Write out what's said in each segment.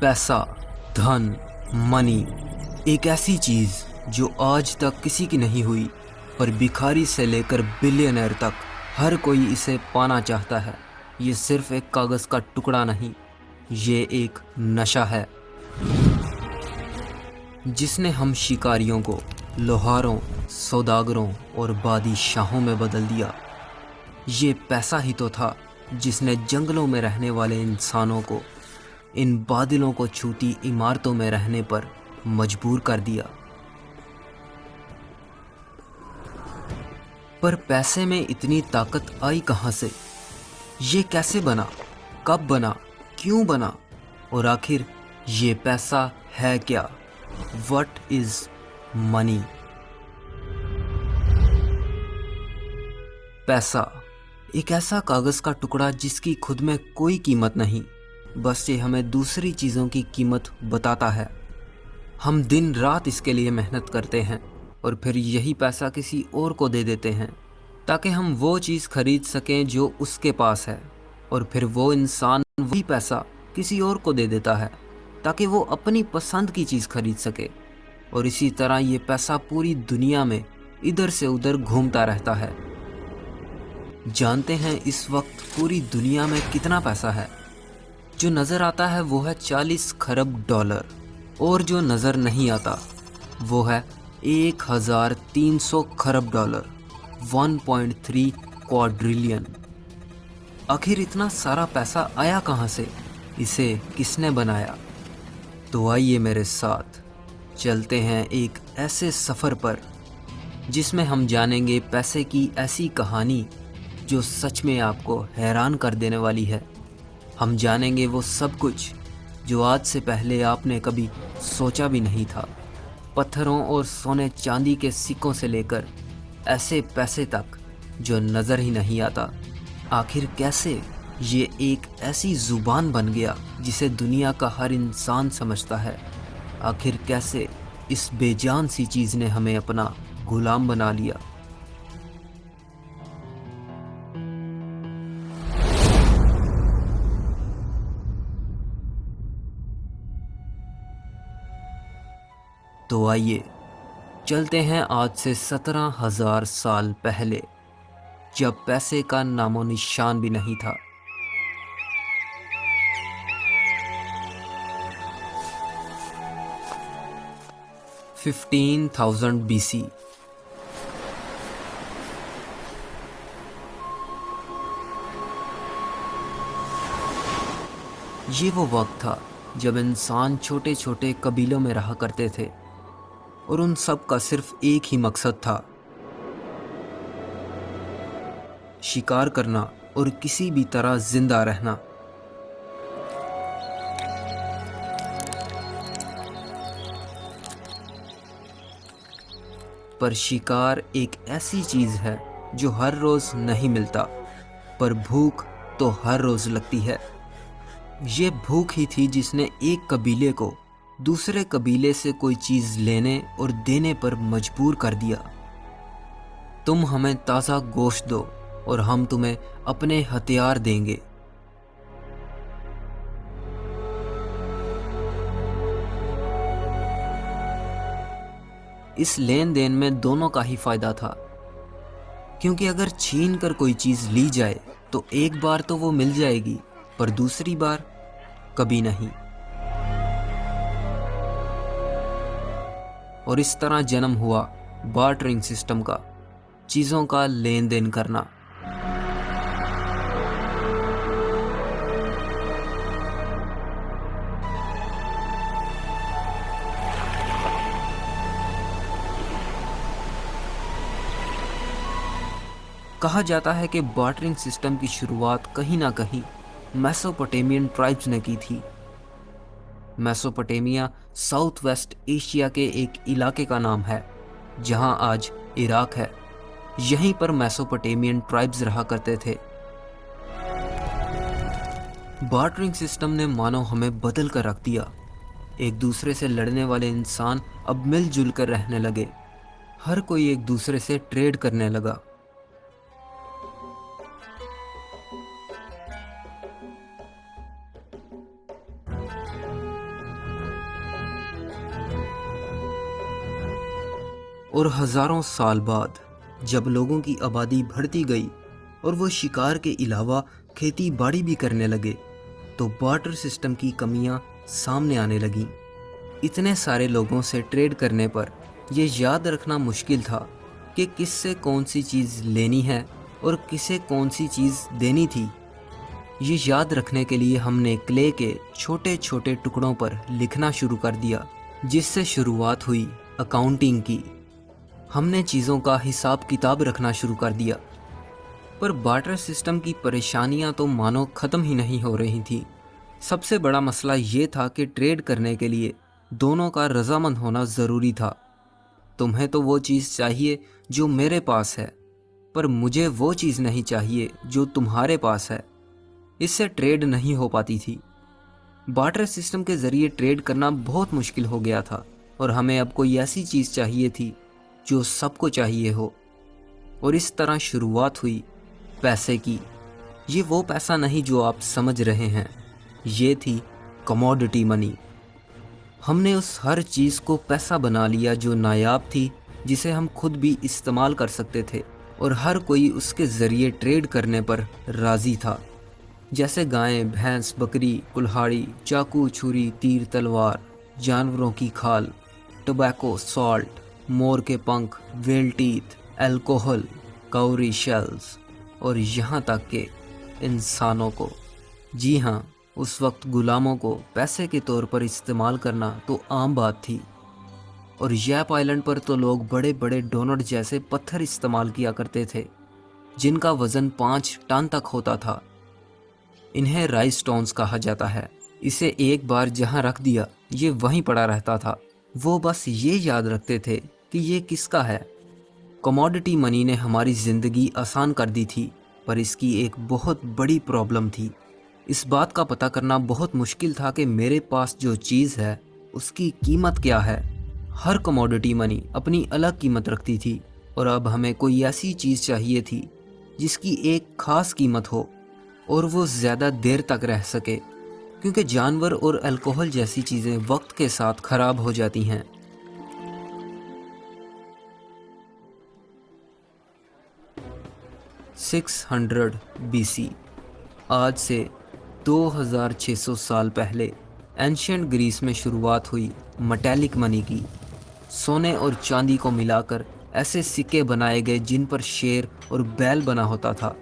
पैसा, धन, मनी, एक ऐसी चीज जो आज तक किसी की नहीं हुई, पर भिखारी से लेकर बिलियनर तक हर कोई इसे पाना चाहता है। ये सिर्फ एक कागज का टुकड़ा नहीं, ये एक नशा है जिसने हम शिकारियों को लोहारों, सौदागरों और बादशाहों में बदल दिया। ये पैसा ही तो था जिसने जंगलों में रहने वाले इंसानों को इन बादलों को छूती इमारतों में रहने पर मजबूर कर दिया। पर पैसे में इतनी ताकत आई कहां से? ये कैसे बना, कब बना, क्यों बना, और आखिर ये पैसा है क्या? What is money? पैसा एक ऐसा कागज का टुकड़ा जिसकी खुद में कोई कीमत नहीं, बस ये हमें दूसरी चीज़ों की कीमत बताता है। हम दिन रात इसके लिए मेहनत करते हैं और फिर यही पैसा किसी और को दे देते हैं ताकि हम वो चीज़ खरीद सकें जो उसके पास है, और फिर वो इंसान वही पैसा किसी और को दे देता है ताकि वो अपनी पसंद की चीज़ खरीद सके। और इसी तरह ये पैसा पूरी दुनिया में इधर से उधर घूमता रहता है। जानते हैं इस वक्त पूरी दुनिया में कितना पैसा है? जो नज़र आता है वो है 40 खरब डॉलर, और जो नज़र नहीं आता वो है 1300 खरब डॉलर, 1.3 क्वाड्रिलियन। आखिर इतना सारा पैसा आया कहाँ से? इसे किसने बनाया? तो आइए मेरे साथ चलते हैं एक ऐसे सफ़र पर जिसमें हम जानेंगे पैसे की ऐसी कहानी जो सच में आपको हैरान कर देने वाली है। हम जानेंगे वो सब कुछ जो आज से पहले आपने कभी सोचा भी नहीं था। पत्थरों और सोने चांदी के सिक्कों से लेकर ऐसे पैसे तक जो नज़र ही नहीं आता। आखिर कैसे ये एक ऐसी ज़ुबान बन गया जिसे दुनिया का हर इंसान समझता है? आखिर कैसे इस बेजान सी चीज़ ने हमें अपना गुलाम बना लिया? तो आइए चलते हैं आज से 17,000 साल पहले, जब पैसे का नामो निशान भी नहीं था। 15,000 BC। ये वो वक्त था जब इंसान छोटे छोटे कबीलों में रहा करते थे और उन सब का सिर्फ एक ही मकसद था, शिकार करना और किसी भी तरह जिंदा रहना। पर शिकार एक ऐसी चीज है जो हर रोज नहीं मिलता, पर भूख तो हर रोज लगती है। ये भूख ही थी जिसने एक कबीले को दूसरे कबीले से कोई चीज लेने और देने पर मजबूर कर दिया। तुम हमें ताज़ा गोश्त दो और हम तुम्हें अपने हथियार देंगे। इस लेन देन में दोनों का ही फायदा था, क्योंकि अगर छीन कर कोई चीज ली जाए तो एक बार तो वो मिल जाएगी, पर दूसरी बार कभी नहीं। और इस तरह जन्म हुआ बार्टरिंग सिस्टम का, चीजों का लेन देन करना। कहा जाता है कि बार्टरिंग सिस्टम की शुरुआत कहीं ना कहीं मेसोपोटामियन ट्राइब्स ने की थी। मेसोपोटामिया साउथ वेस्ट एशिया के एक इलाके का नाम है जहां आज इराक है। यहीं पर मेसोपोटामियन ट्राइब्स रहा करते थे। बार्टरिंग सिस्टम ने मानो हमें बदल कर रख दिया। एक दूसरे से लड़ने वाले इंसान अब मिलजुल कर रहने लगे। हर कोई एक दूसरे से ट्रेड करने लगा। और हजारों साल बाद जब लोगों की आबादी बढ़ती गई और वो शिकार के अलावा खेती बाड़ी भी करने लगे, तो बार्टर सिस्टम की कमियां सामने आने लगीं। इतने सारे लोगों से ट्रेड करने पर यह याद रखना मुश्किल था कि किससे कौन सी चीज़ लेनी है और किसे कौन सी चीज़ देनी थी। ये याद रखने के लिए हमने क्ले के छोटे छोटे टुकड़ों पर लिखना शुरू कर दिया, जिससे शुरुआत हुई अकाउंटिंग की। हमने चीज़ों का हिसाब किताब रखना शुरू कर दिया। पर बार्टर सिस्टम की परेशानियां तो मानो ख़त्म ही नहीं हो रही थी। सबसे बड़ा मसला ये था कि ट्रेड करने के लिए दोनों का रजामंद होना ज़रूरी था। तुम्हें तो वो चीज़ चाहिए जो मेरे पास है, पर मुझे वो चीज़ नहीं चाहिए जो तुम्हारे पास है। इससे ट्रेड नहीं हो पाती थी। बार्टर सिस्टम के ज़रिए ट्रेड करना बहुत मुश्किल हो गया था और हमें अब कोई ऐसी चीज़ चाहिए थी जो सबको चाहिए हो। और इस तरह शुरुआत हुई पैसे की। ये वो पैसा नहीं जो आप समझ रहे हैं, ये थी कमोडिटी मनी। हमने उस हर चीज़ को पैसा बना लिया जो नायाब थी, जिसे हम खुद भी इस्तेमाल कर सकते थे और हर कोई उसके ज़रिए ट्रेड करने पर राज़ी था। जैसे गायें, भैंस, बकरी, कुल्हाड़ी, चाकू, छुरी, तीर, तलवार, जानवरों की खाल, टोबैको, सॉल्ट, मोर के पंख, whale teeth, alcohol, Kauri shells और यहाँ तक के इंसानों को। जी हाँ, उस वक्त गुलामों को पैसे के तौर पर इस्तेमाल करना तो आम बात थी। और यैप आइलैंड पर तो लोग बड़े बड़े डोनट जैसे पत्थर इस्तेमाल किया करते थे, जिनका वज़न 5 टन तक होता था। इन्हें राइस स्टोन्स कहा जाता है। इसे एक बार जहाँ रख दिया, ये वहीं पड़ा रहता था। वो बस ये याद रखते थे कि ये किसका है। कमोडिटी मनी ने हमारी ज़िंदगी आसान कर दी थी, पर इसकी एक बहुत बड़ी प्रॉब्लम थी। इस बात का पता करना बहुत मुश्किल था कि मेरे पास जो चीज़ है उसकी कीमत क्या है। हर कमोडिटी मनी अपनी अलग कीमत रखती थी और अब हमें कोई ऐसी चीज़ चाहिए थी जिसकी एक ख़ास कीमत हो और वो ज़्यादा देर तक रह सके, क्योंकि जानवर और अल्कोहल जैसी चीज़ें वक्त के साथ ख़राब हो जाती हैं। (600 BC) आज से 2600 साल पहले एंशिएंट ग्रीस में शुरुआत हुई मेटालिक मनी की। सोने और चांदी को मिलाकर ऐसे सिक्के बनाए गए जिन पर शेर और बैल बना होता था।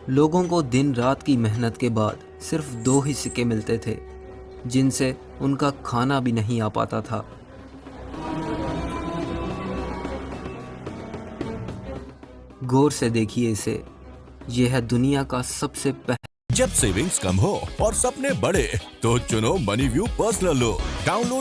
लोगों को दिन रात की मेहनत के बाद सिर्फ 2 ही सिक्के मिलते थे, जिनसे उनका खाना भी नहीं आ पाता था। गौर से देखिए इसे। यह है दुनिया का सबसे जब सेविंग्स कम हो और सपने बड़े, तो चुनो money view personal loan. Download